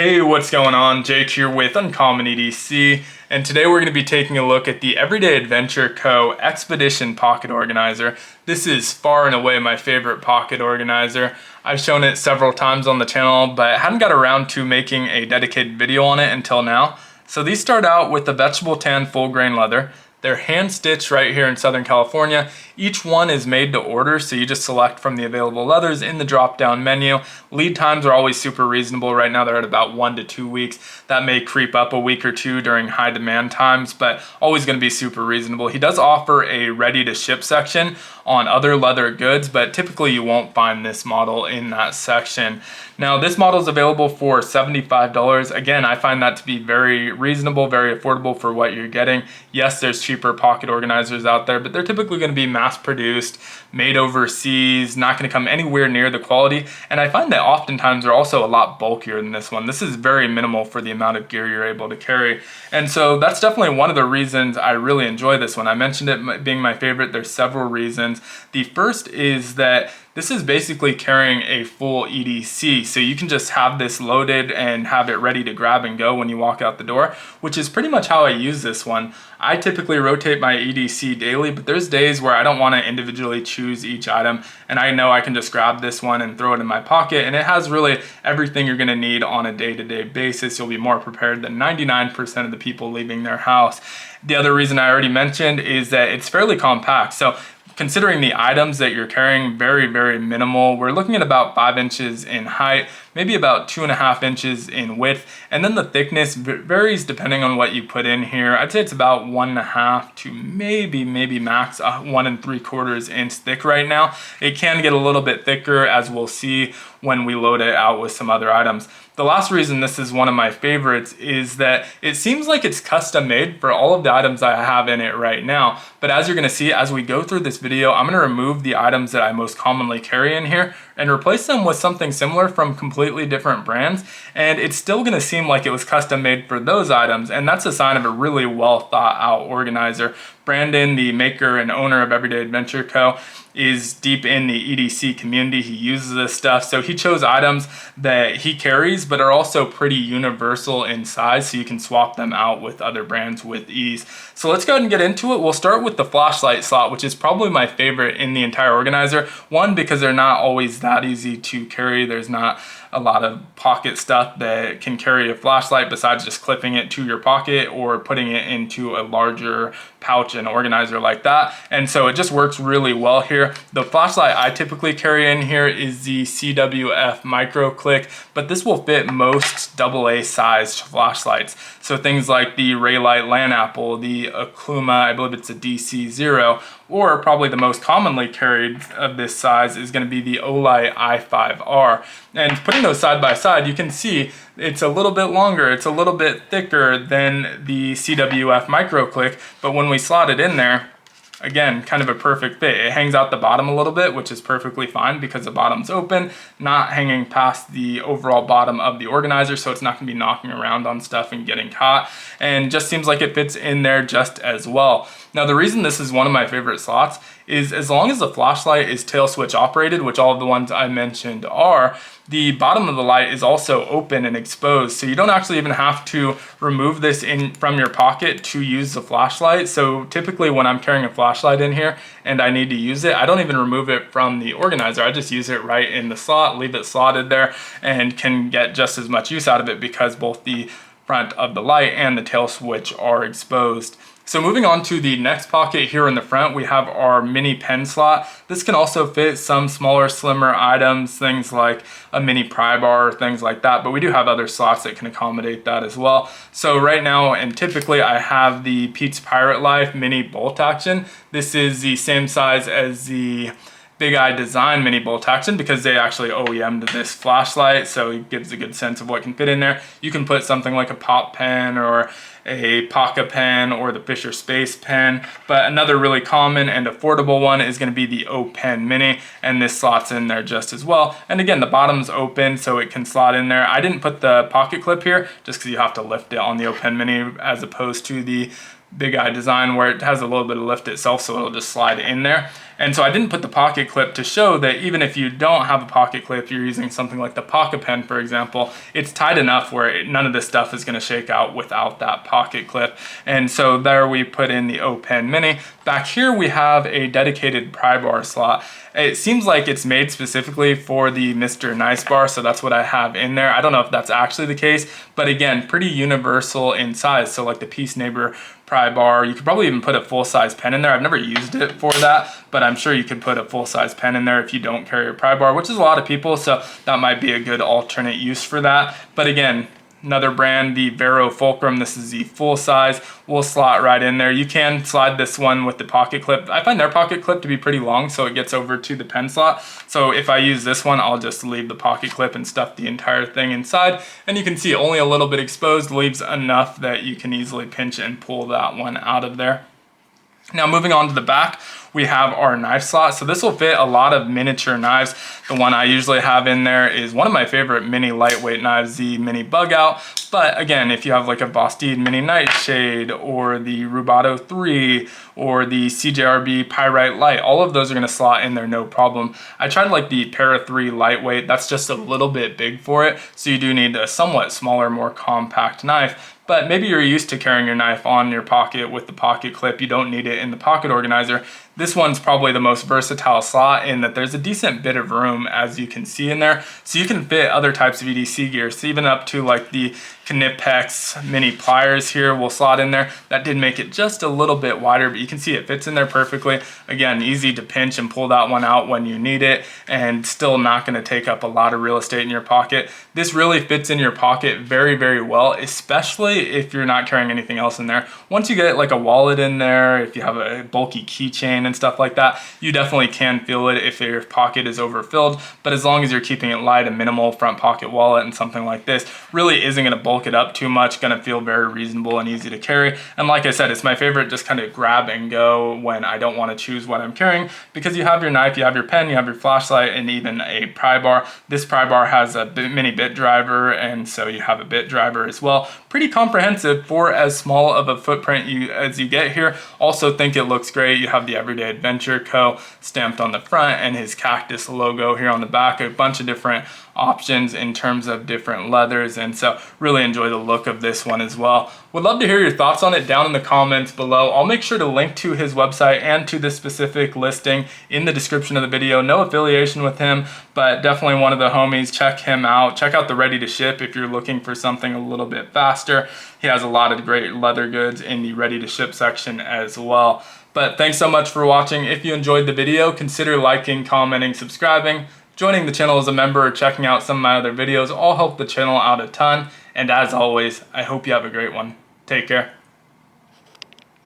Hey, what's going on? Jake here with Uncommon EDC, and today we're going to be taking a look at the Everyday Adventure Co. Expedition Pocket Organizer. This is far and away my favorite pocket organizer. I've shown it several times on the channel, but hadn't got around to making a dedicated video on it until now. So these start out with the vegetable tan full grain leather. They're hand stitched right here in Southern California. Each one is made to order, so you just select from the available leathers in the drop down menu. Lead times are always super reasonable. Right now they're at about 1 to 2 weeks. That may creep up a week or two during high demand times, but always going to be super reasonable. He does offer a ready to ship section on other leather goods, but typically you won't find this model in that section. Now this model is available for $75. Again, I find that to be very reasonable, very affordable for what you're getting. Yes, there's cheaper pocket organizers out there, but they're typically going to be mass produced, made overseas, not going to come anywhere near the quality. And I find that oftentimes they're also a lot bulkier than this one. This is very minimal for the amount of gear you're able to carry. And so that's definitely one of the reasons I really enjoy this one. I mentioned it being my favorite. There's several reasons. The first is that this is basically carrying a full EDC, so you can just have this loaded and have it ready to grab and go when you walk out the door, which is pretty much how I use this one. I typically rotate my EDC daily, but there's days where I don't want to individually choose each item, and I know I can just grab this one and throw it in my pocket, and it has really everything you're going to need on a day-to-day basis. You'll be more prepared than 99% of the people leaving their house. The other reason I already mentioned is that it's fairly compact. So considering the items that you're carrying, very, very minimal. We're looking at about 5 inches in height, maybe about 2.5 inches in width. And then the thickness varies depending on what you put in here. I'd say it's about 1.5 to maybe max 1 3/4 inch thick right now. It can get a little bit thicker, as we'll see when we load it out with some other items. The last reason this is one of my favorites is that it seems like it's custom made for all of the items I have in it right now. But as you're gonna see, as we go through this video, I'm gonna remove the items that I most commonly carry in here and replace them with something similar from completely different brands. And it's still gonna seem like it was custom made for those items. And that's a sign of a really well thought out organizer. Brandon, the maker and owner of Everyday Adventure Co., is deep in the EDC community. He uses this stuff. So he chose items that he carries, but are also pretty universal in size, so you can swap them out with other brands with ease. So let's go ahead and get into it. We'll start with the flashlight slot, which is probably my favorite in the entire organizer. One, because they're not always that easy to carry. There's not a lot of pocket stuff that can carry a flashlight besides just clipping it to your pocket or putting it into a larger pouch and organizer like that. And so it just works really well here. The flashlight I typically carry in here is the CWF Micro Click, but this will fit most AA sized flashlights. So things like the Reylight Lan Apple, the Okluma, I believe it's a DC0, or probably the most commonly carried of this size is going to be the Olight i5R. And putting those side by side, you can see it's a little bit longer, it's a little bit thicker than the CWF Micro Click, but when we slot it in there, again, kind of a perfect fit. It hangs out the bottom a little bit, which is perfectly fine because the bottom's open, not hanging past the overall bottom of the organizer, so it's not gonna be knocking around on stuff and getting caught, and just seems like it fits in there just as well. Now, the reason this is one of my favorite slots is as long as the flashlight is tail switch operated, which all of the ones I mentioned are, the bottom of the light is also open and exposed. So you don't actually even have to remove this in from your pocket to use the flashlight. So typically when I'm carrying a flashlight in here and I need to use it, I don't even remove it from the organizer. I just use it right in the slot, leave it slotted there, and can get just as much use out of it because both the front of the light and the tail switch are exposed. So moving on to the next pocket here in the front, we have our mini pen slot. This can also fit some smaller, slimmer items, things like a mini pry bar, things like that, but we do have other slots that can accommodate that as well. So right now, and typically I have the Pete's Pirate Life Mini Bolt Action. This is the same size as the BigIDesign Mini Bolt Action because they actually OEM'd this flashlight, so it gives a good sense of what can fit in there. You can put something like a pop pen or a pokka pen or the Fisher Space pen, but another really common and affordable one is going to be the O Pen Mini, and this slots in there just as well. And again, the bottom's open so it can slot in there. I didn't put the pocket clip here just because you have to lift it on the O Pen Mini as opposed to the BigIDesign where it has a little bit of lift itself, so it'll just slide in there. And so I didn't put the pocket clip to show that even if you don't have a pocket clip, you're using something like the pokka pen, for example, it's tight enough where none of this stuff is going to shake out without that pocket clip. And so there we put in the O Pen Mini. Back here we have a dedicated pry bar slot. It seems like it's made specifically for the Mr. Nice bar, so that's what I have in there. I don't know if that's actually the case, but again, pretty universal in size. So like the Peace Neighbor Pry bar, you could probably even put a full-size pen in there. I've never used it for that, but I'm sure you could put a full-size pen in there if you don't carry a pry bar, which is a lot of people, so that might be a good alternate use for that. But again, another brand, the Vero Fulcrum, this is the full size, will slot right in there. You can slide this one with the pocket clip. I find their pocket clip to be pretty long, so it gets over to the pen slot. So if I use this one, I'll just leave the pocket clip and stuff the entire thing inside. And you can see only a little bit exposed, leaves enough that you can easily pinch and pull that one out of there. Now moving on to the back, we have our knife slot. So this will fit a lot of miniature knives. The one I usually have in there is one of my favorite mini lightweight knives, the Mini Bugout. But again, if you have like a Bastide Mini Nightshade or the Rubato 3 or the CJRB Pyrite Light, all of those are gonna slot in there no problem. I tried like the Para 3 lightweight, that's just a little bit big for it. So you do need a somewhat smaller, more compact knife. But maybe you're used to carrying your knife on your pocket with the pocket clip. You don't need it in the pocket organizer. This one's probably the most versatile slot in that there's a decent bit of room, as you can see in there. So you can fit other types of EDC gear. So even up to like the Knipex mini pliers here will slot in there. That did make it just a little bit wider, but you can see it fits in there perfectly. Again, easy to pinch and pull that one out when you need it, and still not gonna take up a lot of real estate in your pocket. This really fits in your pocket very, very well, especially if you're not carrying anything else in there. Once you get like a wallet in there, if you have a bulky keychain and stuff like that, you definitely can feel it if your pocket is overfilled. But as long as you're keeping it light, a minimal front pocket wallet and something like this really isn't gonna bulk it up too much, gonna feel very reasonable and easy to carry. And like I said, it's my favorite just kind of grab and go when I don't wanna choose what I'm carrying, because you have your knife, you have your pen, you have your flashlight, and even a pry bar. This pry bar has a mini bit driver, and so you have a bit driver as well. Pretty comprehensive for as small of a footprint as you get here. Also think it looks great. You have the Everyday Adventure Co. stamped on the front and his cactus logo here on the back. A bunch of different options in terms of different leathers, and so really enjoy the look of this one as well. Would love to hear your thoughts on it down in the comments below. I'll make sure to link to his website and to the specific listing in the description of the video. No affiliation with him, but definitely one of the homies. Check him out. Check out the ready to ship if you're looking for something a little bit faster. He has a lot of great leather goods in the ready to ship section as well. But thanks so much for watching. If you enjoyed the video, consider liking, commenting, subscribing. Joining the channel as a member or checking out some of my other videos all help the channel out a ton. And as always, I hope you have a great one. Take care.